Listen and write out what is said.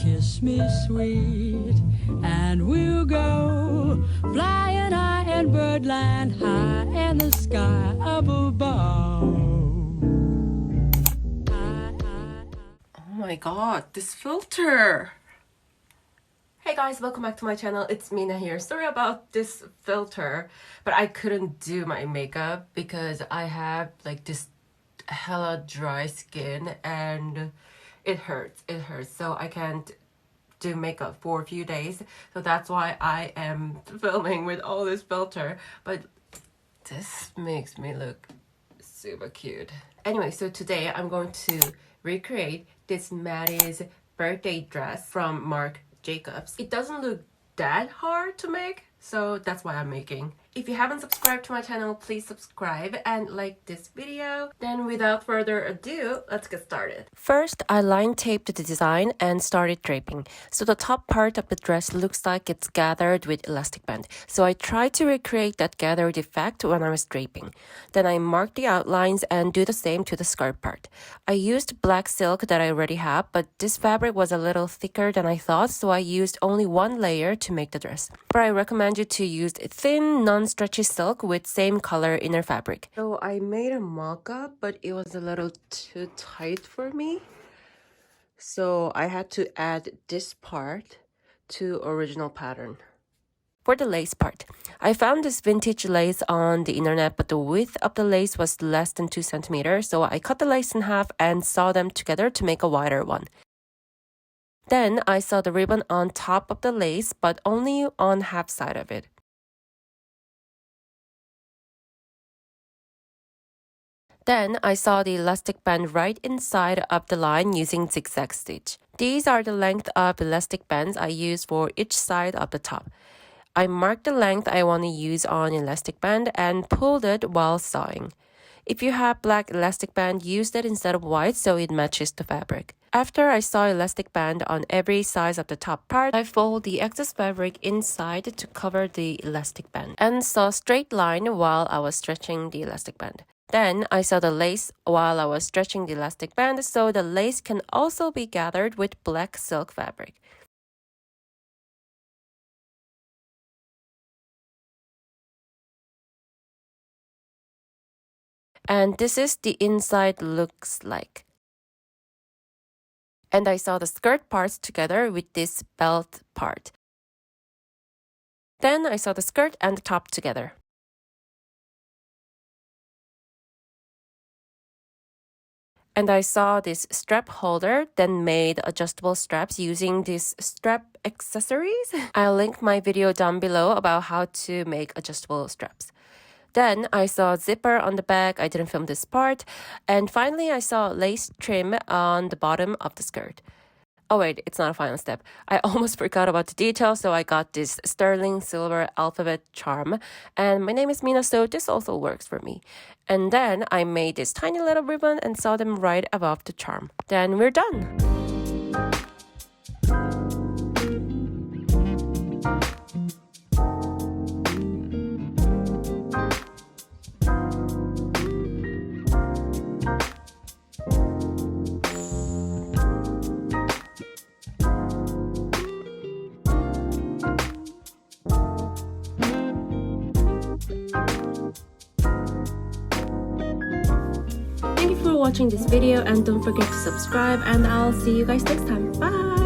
kiss me sweet, and we'll go flying high in birdland, high in the sky above. Oh my god, this filter! Hey guys, welcome back to my channel. It's Mina here. Sorry about this filter, but I couldn't do my makeup because I have like this hella dry skin and it hurts. So I can't do makeup for a few days. So that's why I am filming with all this filter. But this makes me look super cute. Anyway, so today I'm going to recreate this Maddie's birthday dress from Marc Jacobs. It doesn't look that hard to make, so that's why I'm making. If you haven't subscribed to my channel, please subscribe and like this video. Then without further ado, let's get started. First, I line taped the design and started draping. So the top part of the dress looks like it's gathered with elastic band. So I tried to recreate that gathered effect when I was draping. Then I marked the outlines and do the same to the skirt part. I used black silk that I already have, but this fabric was a little thicker than I thought, so I used only one layer to make the dress. But I recommend you to use thin, non-stretchy silk with same color inner fabric. So I made a mock-up, but it was a little too tight for me. So I had to add this part to original pattern. For the lace part, I found this vintage lace on the internet, but the width of the lace was less than 2 centimeters, so I cut the lace in half and sewed them together to make a wider one. Then I sewed the ribbon on top of the lace, but only on half side of it. Then I sewed the elastic band right inside of the line using zigzag stitch. These are the length of elastic bands I use for each side of the top. I marked the length I want to use on elastic band and pulled it while sewing. If you have black elastic band, use that instead of white so it matches the fabric. After I sew elastic band on every size of the top part, I fold the excess fabric inside to cover the elastic band and sew straight line while I was stretching the elastic band. Then I sew the lace while I was stretching the elastic band so the lace can also be gathered with black silk fabric. And this is the inside looks like. And I sew the skirt parts together with this belt part. Then I sew the skirt and the top together. And I saw this strap holder, then made adjustable straps using these strap accessories. I'll link my video down below about how to make adjustable straps. Then I saw a zipper on the back. I didn't film this part. And finally, I saw lace trim on the bottom of the skirt. Oh wait, it's not a final step. I almost forgot about the details, so I got this sterling silver alphabet charm. And my name is Mina, so this also works for me. And then I made this tiny little ribbon and sewed them right above the charm. Then we're done. Thank you for watching this video and don't forget to subscribe and I'll see you guys next time. Bye!